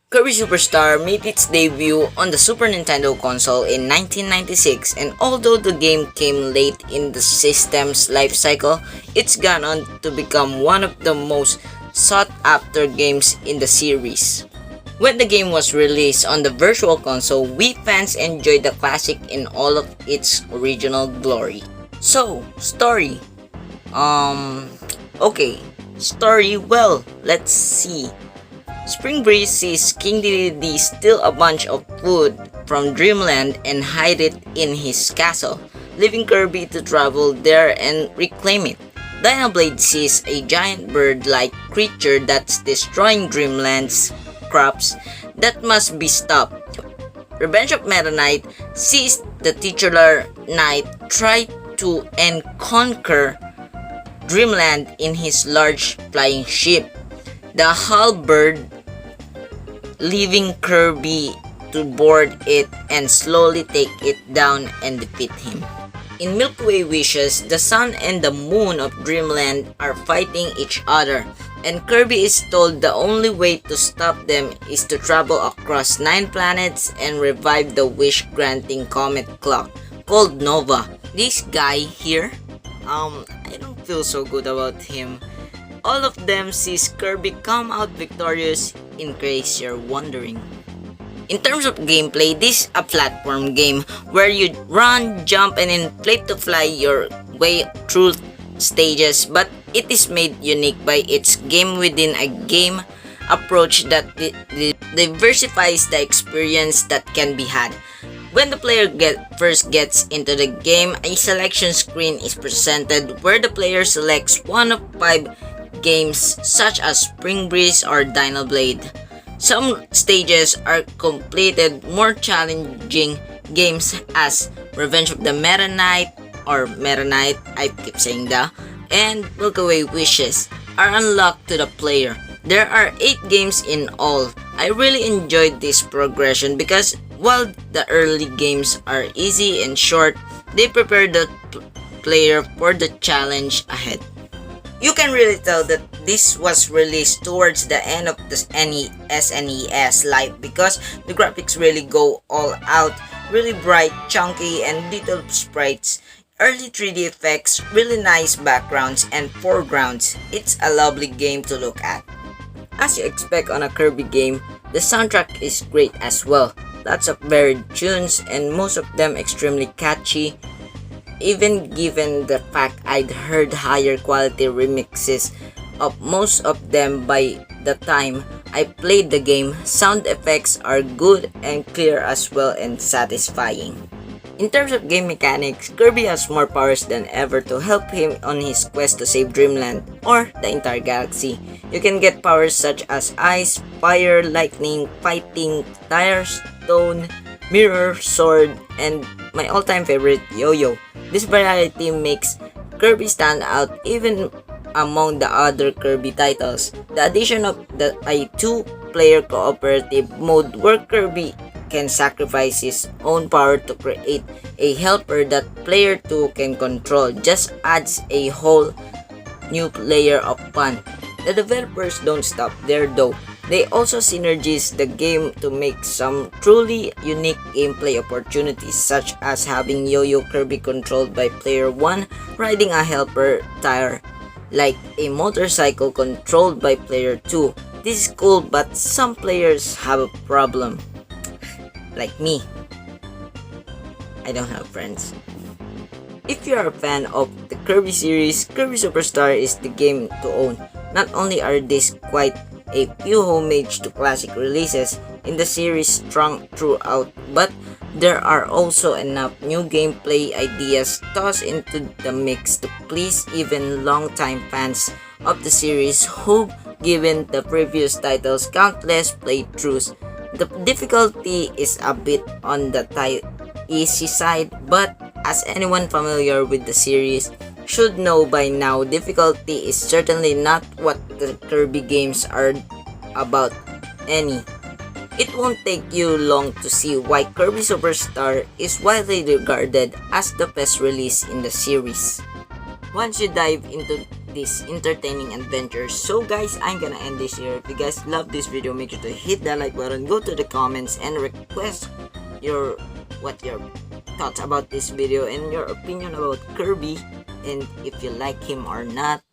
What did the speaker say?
Kirby Superstar made its debut on the Super Nintendo console in 1996, and although the game came late in the system's life cycle, it's gone on to become one of the most sought-after games in the series. When the game was released on the Virtual Console, we fans enjoyed the classic in all of its original glory. So, story. Okay. Story, well, let's see. Spring Breeze sees King Dedede steal a bunch of food from Dreamland and hide it in his castle, leaving Kirby to travel there and reclaim it. Dynablade sees a giant bird-like creature that's destroying Dreamland's crops that must be stopped. Revenge of Meta Knight sees the titular knight try to and conquer Dreamland in his large flying ship, the Halberd, leaving Kirby to board it and slowly take it down and defeat him. In Milky Way Wishes, the sun and the moon of Dreamland are fighting each other, and Kirby is told the only way to stop them is to travel across 9 planets and revive the wish-granting comet clock called Nova. This guy here, I don't feel so good about him. All of them sees Kirby come out victorious, in case you're wondering. In terms of gameplay, this is a platform game where you run, jump, and inflate to fly your way through stages, but it is made unique by its game within a game approach that diversifies the experience that can be had. When the player first gets into the game, a selection screen is presented where the player selects one of 5 games such as Spring Breeze or Dynablade. Some stages are completed more challenging games as Revenge of the Meta Knight or Meta Knight, I keep saying that, and Milky Way Wishes are unlocked to the player. There are 8 games in all. I really enjoyed this progression because while the early games are easy and short, they prepare the player for the challenge ahead. You can really tell that this was released towards the end of the SNES life because the graphics really go all out, really bright, chunky, and little sprites, early 3D effects, really nice backgrounds and foregrounds. It's a lovely game to look at. As you expect on a Kirby game, the soundtrack is great as well. Lots of varied tunes and most of them extremely catchy. Even given the fact I'd heard higher quality remixes of most of them by the time I played the game, sound effects are good and clear as well and satisfying. In terms of game mechanics, Kirby has more powers than ever to help him on his quest to save Dreamland or the entire galaxy. You can get powers such as ice, fire, lightning, fighting, tire, stone, mirror, sword, and my all-time favorite, yo-yo. This variety makes Kirby stand out even among the other Kirby titles. The addition of a 2-player cooperative mode where Kirby can sacrifice his own power to create a helper that player 2 can control just adds a whole new layer of fun. The developers don't stop there though. They also synergize the game to make some truly unique gameplay opportunities such as having Yo-Yo Kirby controlled by player 1 riding a helper tire like a motorcycle controlled by player 2. This is cool, but some players have a problem. Like me. I don't have friends. If you are a fan of the Kirby series, Kirby Superstar is the game to own. Not only are these quite a few homage to classic releases in the series strung throughout, but there are also enough new gameplay ideas tossed into the mix to please even longtime fans of the series who've given the previous titles countless playthroughs. The difficulty is a bit on the easy side, but as anyone familiar with the series should know by now, difficulty is certainly not what the Kirby games are about any. It won't take you long to see why Kirby Superstar is widely regarded as the best release in the series. Once you dive into this entertaining adventure. So guys, I'm gonna end this here. If you guys love this video, make sure to hit that like button, go to the comments and request your thoughts about this video and your opinion about Kirby, and if you like him or not.